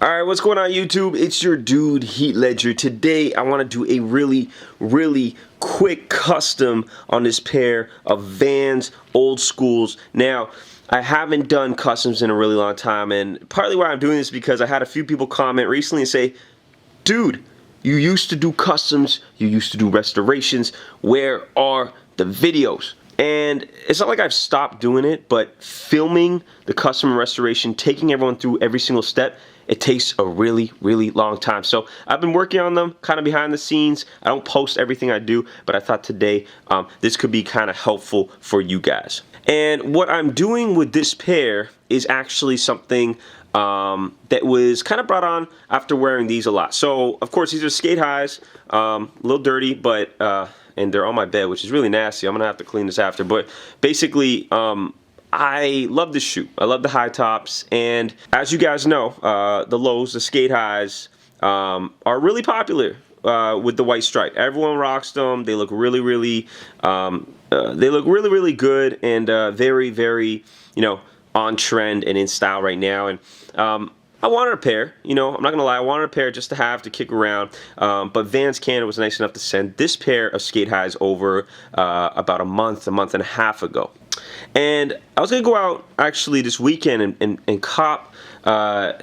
Alright, what's going on YouTube? It's your dude Heat Ledger. Today I want to do a really quick custom on this pair of Vans Old Schools. Now, I haven't done customs in a really long time, and partly why I'm doing this is because I had a few people comment recently and say, dude, you used to do customs, you used to do restorations, where are the videos? And it's not like I've stopped doing it, but filming the custom restoration, taking everyone through every single step, it takes a really long time. So I've been working on them kind of behind the scenes. I don't post everything I do, but I thought today this could be kind of helpful for you guys. And what I'm doing with this pair is actually something that was kind of brought on after wearing these a lot. So of course these are skate highs, a little dirty, but and they're on my bed, which is really nasty. I'm gonna have to clean this after. But basically, I love this shoe. I love the high tops, and as you guys know, the lows, the skate highs, are really popular with the white stripe. Everyone rocks them. They look really good and very, you know, on trend and in style right now. And I wanted a pair, you know, I'm not gonna lie, I wanted a pair just to have to kick around, but Vans Canada was nice enough to send this pair of skate highs over about a month and a half ago. And I was gonna go out actually this weekend and cop,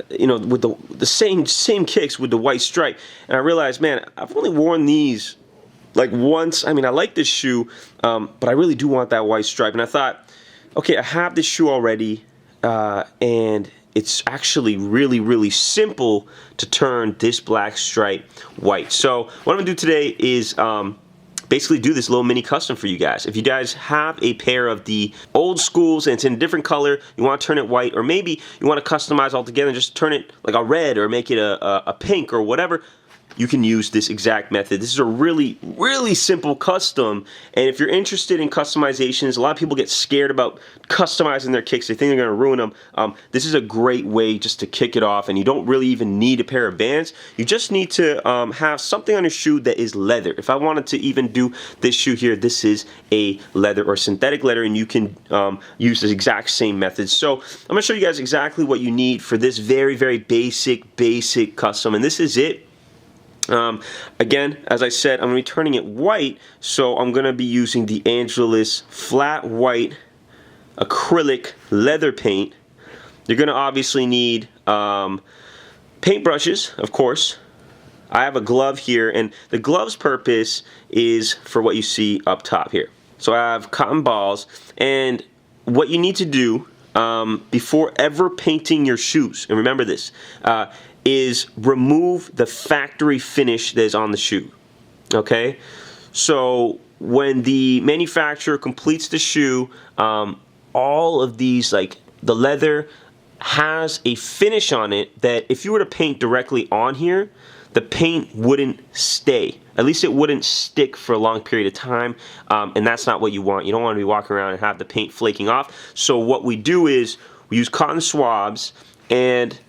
you know, with the same kicks with the white stripe, and I realized, man, I've only worn these like once. I mean, I like this shoe, but I really do want that white stripe, and I thought, okay, I have this shoe already, and it's actually really simple to turn this black stripe white. So what I'm gonna do today is basically do this little mini custom for you guys. If you guys have a pair of the old schools and it's in a different color, you want to turn it white, or maybe you want to customize altogether and just turn it like a red or make it a pink or whatever, you can use this exact method. This is a really simple custom, and if you're interested in customizations, a lot of people get scared about customizing their kicks. They think they're going to ruin them. This is a great way just to kick it off, and you don't really even need a pair of Vans. You just need to have something on your shoe that is leather. If I wanted to even do this shoe here, this is a leather or synthetic leather, and you can use the exact same method. So I'm going to show you guys exactly what you need for this very basic custom, and this is it. Again, as I said, I'm going to be turning it white, so I'm going to be using the Angelus flat white acrylic leather paint. You're going to obviously need paint brushes, of course. I have a glove here, and the glove's purpose is for what you see up top here. So I have cotton balls, and what you need to do before ever painting your shoes, and remember this, is remove the factory finish that is on the shoe. Okay, so when the manufacturer completes the shoe, all of these, like the leather, has a finish on it that if you were to paint directly on here, the paint wouldn't stay. At least it wouldn't stick for a long period of time, and that's not what you want. You don't want to be walking around and have the paint flaking off. So what we do is we use cotton swabs, and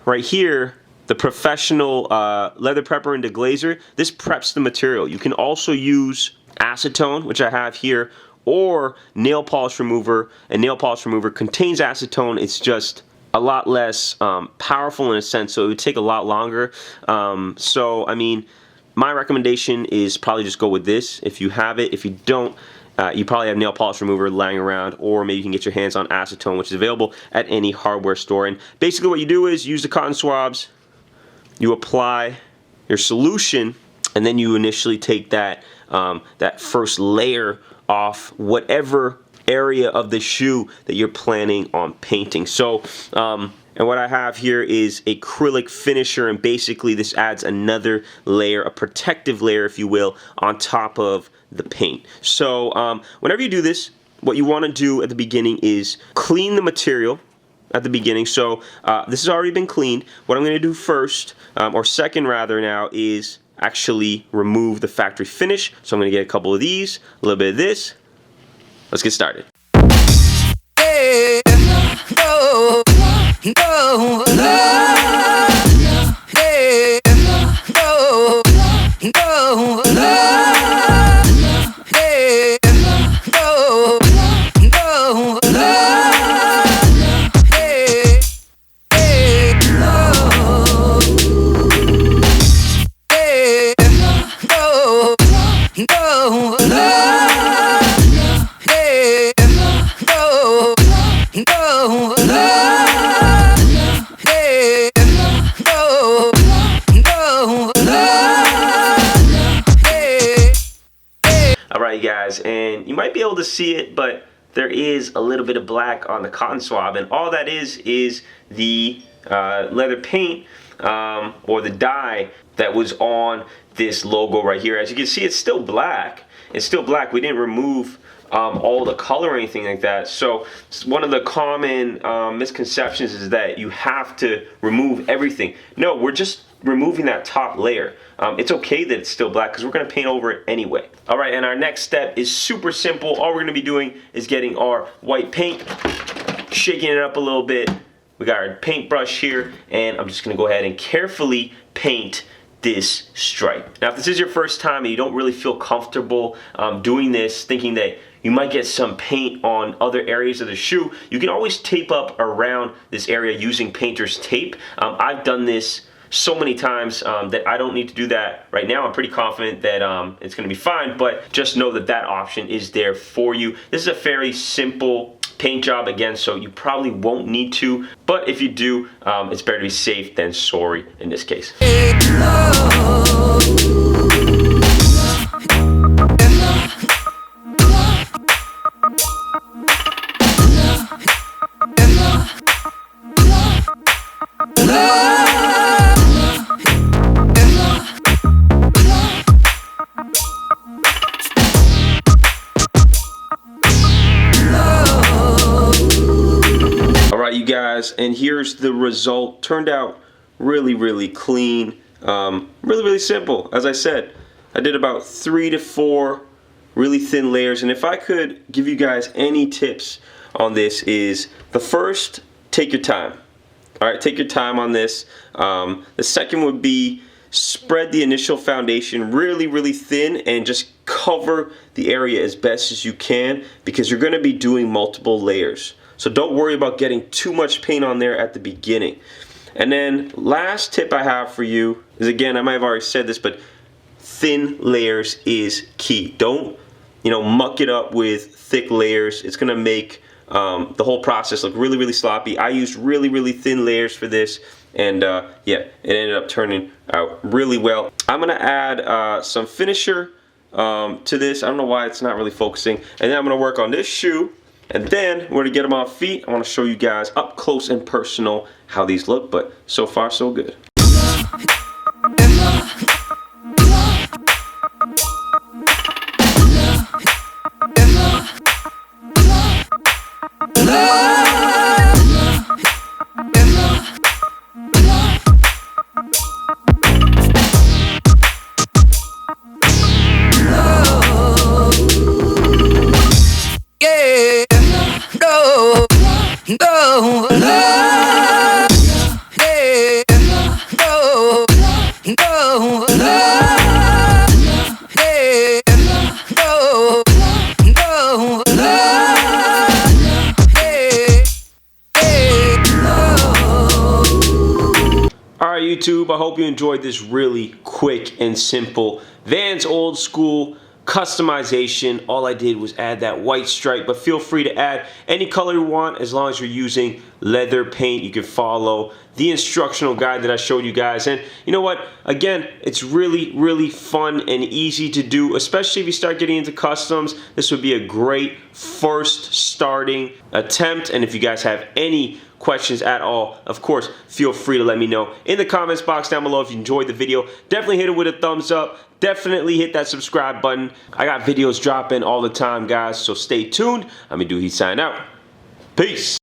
right here, the professional leather prepper and deglazer, this preps the material. You can also use acetone, which I have here, or nail polish remover. And nail polish remover contains acetone. It's just a lot less powerful in a sense, so it would take a lot longer. So, I mean, my recommendation is probably just go with this if you have it. If you don't, you probably have nail polish remover lying around, or maybe you can get your hands on acetone, which is available at any hardware store. And basically what you do is use the cotton swabs, you apply your solution, and then you initially take that, that first layer off whatever area of the shoe that you're planning on painting. So, and what I have here is acrylic finisher, and basically this adds another layer, a protective layer, if you will, on top of the paint. So whenever you do this, what you want to do at the beginning is clean the material at the beginning. So this has already been cleaned. What I'm going to do first, or second rather now, is actually remove the factory finish. So I'm going to get a couple of these, a little bit of this. Let's get started. Hey, no, no, no, hey, no, no, no, hey, no, no, no, hey, hey, no. be able to see it, but there is a little bit of black on the cotton swab, and all that is the leather paint or the dye that was on this logo right here. As you can see, it's still black. It's still black. We didn't remove all the color or anything like that. So one of the common misconceptions is that you have to remove everything. No, we're just removing that top layer. It's okay that it's still black because we're going to paint over it anyway. All right, and our next step is super simple. All we're going to be doing is getting our white paint, shaking it up a little bit. We got our paintbrush here, and I'm just going to go ahead and carefully paint this stripe. Now, if this is your first time and you don't really feel comfortable doing this, thinking that you might get some paint on other areas of the shoe, you can always tape up around this area using painter's tape. I've done this so many times that I don't need to do that right now. I'm pretty confident that it's going to be fine, but just know that that option is there for you. This is a very simple paint job again, so you probably won't need to, but if you do, it's better to be safe than sorry in this case. You guys, and here's the result. Turned out really clean, really simple. As I said, I did about 3 to 4 really thin layers, and if I could give you guys any tips on this, is the first, take your time. All right, take your time on this. The second would be spread the initial foundation really thin and just cover the area as best as you can, because you're going to be doing multiple layers. So don't worry about getting too much paint on there at the beginning. And then last tip I have for you is, again, I might have already said this, but thin layers is key. Don't, muck it up with thick layers. It's gonna make the whole process look really sloppy. I used really thin layers for this, and yeah, it ended up turning out really well. I'm gonna add some finisher to this. I don't know why it's not really focusing. And then I'm gonna work on this shoe. And then we're gonna get them off feet. I wanna show you guys up close and personal how these look, but so far so good. YouTube, I hope you enjoyed this really quick and simple Vans old school customization. All I did was add that white stripe, but feel free to add any color you want as long as you're using leather paint. You can follow the instructional guide that I showed you guys, and you know what, again, it's really fun and easy to do, especially if you start getting into customs. This would be a great first starting attempt, and if you guys have any questions at all, of course, feel free to let me know in the comments box down below. If you enjoyed the video, definitely hit it with a thumbs up. Definitely hit that subscribe button. I got videos dropping all the time, guys, so stay tuned. I'm gonna do Heat sign out. Peace.